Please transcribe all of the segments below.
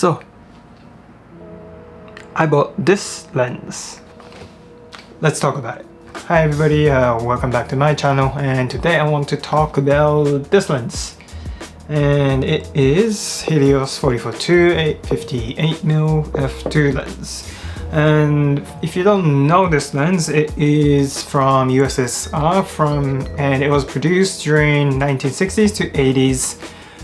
So I bought this lens. Let's talk about it. Hi everybody, welcome back to my channel, and today I want to talk about this lens. And it is Helios 40-2 58mm f2 lens. And if you don't know this lens, it is from USSR and it was produced during 1960s to 80s,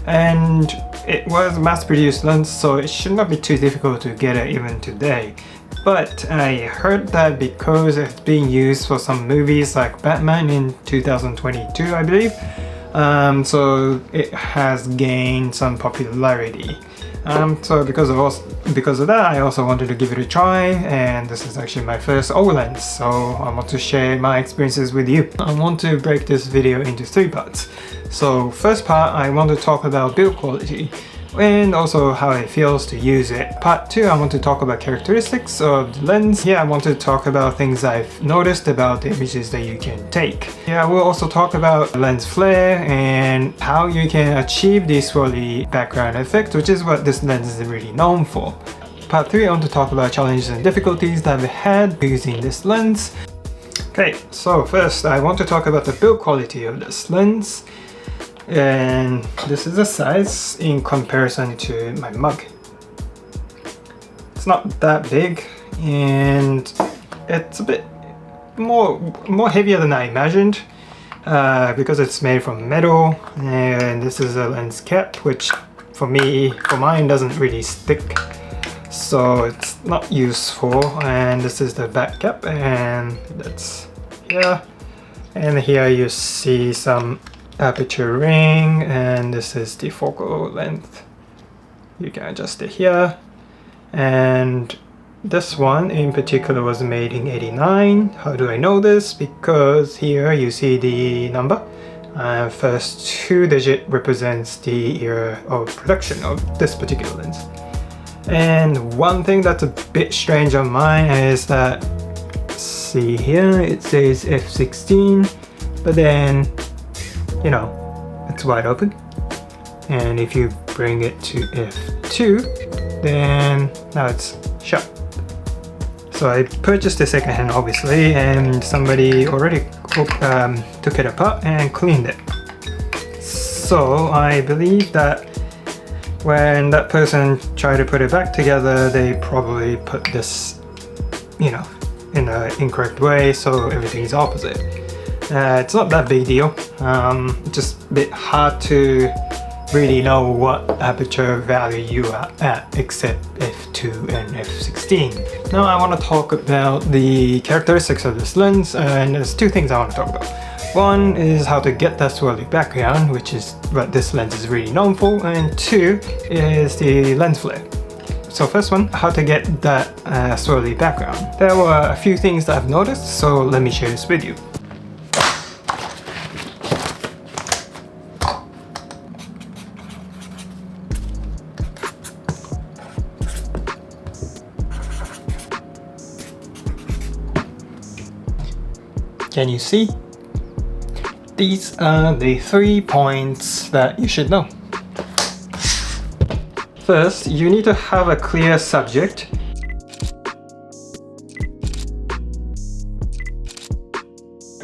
and it was a mass-produced lens, so it should not be too difficult to get it even today. But I heard that because it's being used for some movies like Batman in 2022, I believe, so it has gained some popularity. So because of that, I also wanted to give it a try, and this is actually my first O lens, so I want to share my experiences with you. I want to break this video into 3 parts. So first part, I want to talk about build quality and also how it feels to use it. Part 2, I want to talk about characteristics of the lens. Here I want to talk about things I've noticed about the images that you can take. Yeah, we'll also talk about lens flare and how you can achieve the swirly background effect, which is what this lens is really known for. Part 3, I want to talk about challenges and difficulties that I've had using this lens. Okay, so first I want to talk about the build quality of this lens. And this is the size in comparison to my mug. It's not that big, and it's a bit more heavier than I imagined, because it's made from metal, and this is a lens cap, which for mine doesn't really stick, so it's not useful. And this is the back cap, and that's here, and here you see some aperture ring, and this is the focal length. You can adjust it here, and this one in particular was made in 89. How do I know this? Because here you see the number. First 2 digit represents the year of production of this particular lens. And one thing that's a bit strange on mine is that, see here, it says f16, but then you know, it's wide open, and if you bring it to f2, then now it's shut. So I purchased the second hand, obviously, and somebody already took it apart and cleaned it. So I believe that when that person tried to put it back together, they probably put this, you know, in an incorrect way, so everything's opposite. It's not that big deal, just a bit hard to really know what aperture value you are at, except f2 and f16. Now I want to talk about the characteristics of this lens, and there's 2 things I want to talk about. One is how to get that swirly background, which is what this lens is really known for, and 2 is the lens flare. So first one, how to get that swirly background. There were a few things that I've noticed, so let me share this with you. Can you see? These are the 3 points that you should know. First, you need to have a clear subject.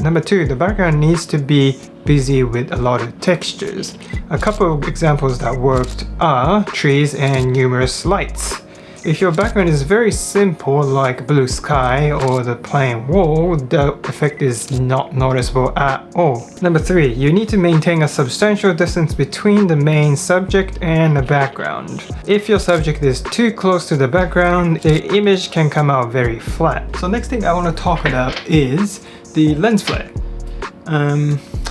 Number 2, the background needs to be busy with a lot of textures. A couple of examples that worked are trees and numerous lights. If your background is very simple, like blue sky or the plain wall, the effect is not noticeable at all. Number 3, you need to maintain a substantial distance between the main subject and the background. If your subject is too close to the background, the image can come out very flat. So next thing I want to talk about is the lens flare.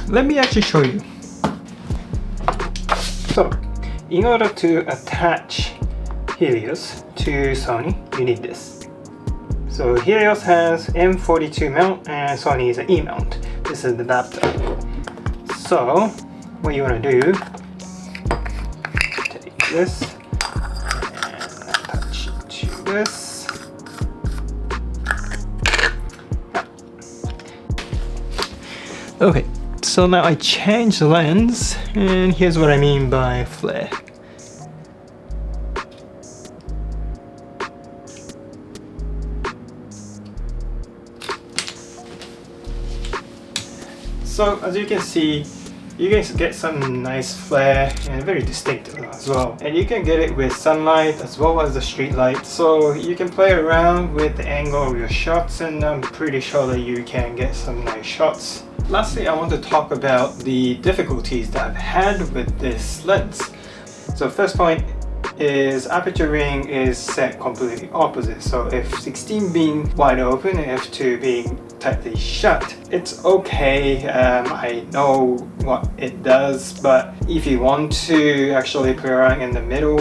Let me actually show you. So, in order to attach Helios to Sony, you need this. So Helios has M42 mount and Sony is an E mount. This is the adapter. So what you want to do, take this and attach it to this. Okay, so now I changed the lens, and here's what I mean by flare. So as you can see, you can get some nice flare and very distinctive as well. And you can get it with sunlight as well as the street light. So you can play around with the angle of your shots, and I'm pretty sure that you can get some nice shots. Lastly, I want to talk about the difficulties that I've had with this lens. So first point is aperture ring is set completely opposite. So f16 being wide open and f2 being tightly shut, it's okay. I know what it does, but if you want to actually play around in the middle,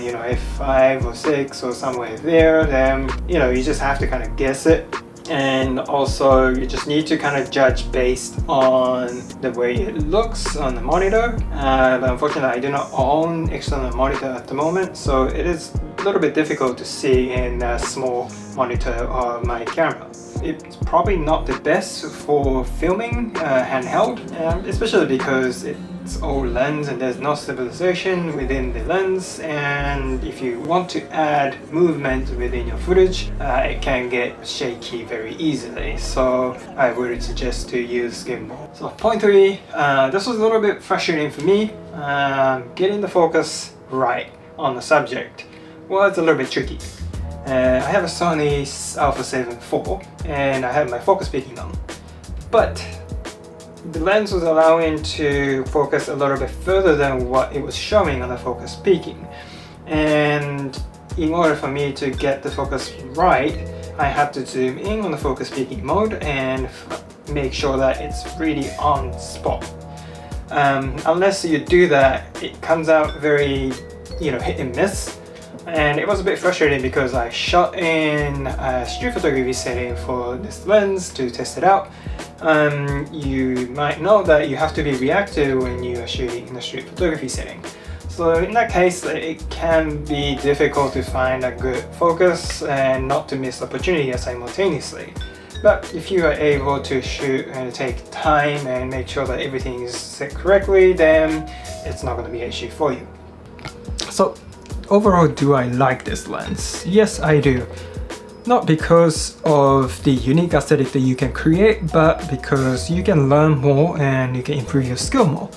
you know, f5 or 6 or somewhere there, then you know, you just have to kind of guess it. And also you just need to kind of judge based on the way it looks on the monitor. But unfortunately I do not own external monitor at the moment, so it is a little bit difficult to see in a small monitor of my camera. It's probably not the best for filming handheld, especially because it's old lens and there's no stabilization within the lens, and if you want to add movement within your footage, it can get shaky very easily. So I would suggest to use gimbal. So point 3, this was a little bit frustrating for me. Getting the focus right on the subject was a little bit tricky. I have a Sony Alpha 7 IV and I have my focus peaking on, but the lens was allowing to focus a little bit further than what it was showing on the focus peaking, and in order for me to get the focus right, I had to zoom in on the focus peaking mode and make sure that it's really on spot. Unless you do that, it comes out very, you know, hit and miss. And it was a bit frustrating because I shot in a street photography setting for this lens to test it out. You might know that you have to be reactive when you are shooting in a street photography setting. So in that case, it can be difficult to find a good focus and not to miss opportunity simultaneously. But if you are able to shoot and take time and make sure that everything is set correctly, then it's not going to be an issue for you. So overall, do I like this lens? Yes, I do. Not because of the unique aesthetic that you can create, but because you can learn more and you can improve your skill more.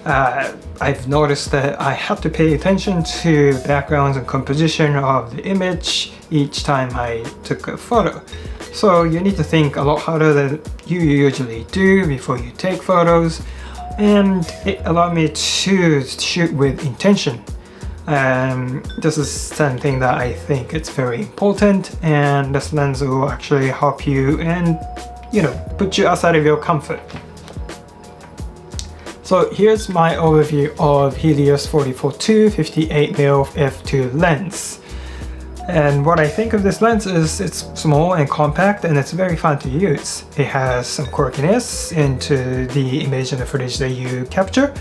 I've noticed that I have to pay attention to backgrounds and composition of the image each time I took a photo. So you need to think a lot harder than you usually do before you take photos, and it allowed me to shoot with intention. This is something that I think it's very important, and this lens will actually help you and, you know, put you outside of your comfort. So here's my overview of HELIOS 44-2 58mm f2 lens. And what I think of this lens is it's small and compact and it's very fun to use. It has some quirkiness into the image and the footage that you capture.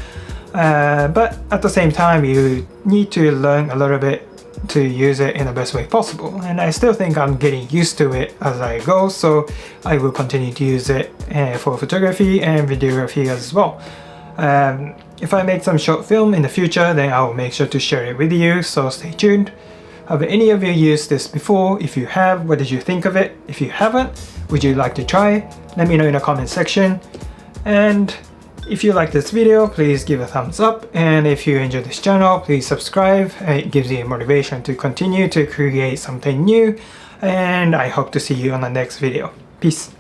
But at the same time, you need to learn a little bit to use it in the best way possible, and I still think I'm getting used to it as I go, so I will continue to use it for photography and videography as well. If I make some short film in the future, then I will make sure to share it with you, so stay tuned. Have any of you used this before? If you have, what did you think of it? If you haven't, would you like to try? Let me know in the comment section. And if you like this video, please give a thumbs up, and if you enjoy this channel, please subscribe. It gives you motivation to continue to create something new, and I hope to see you on the next video. Peace.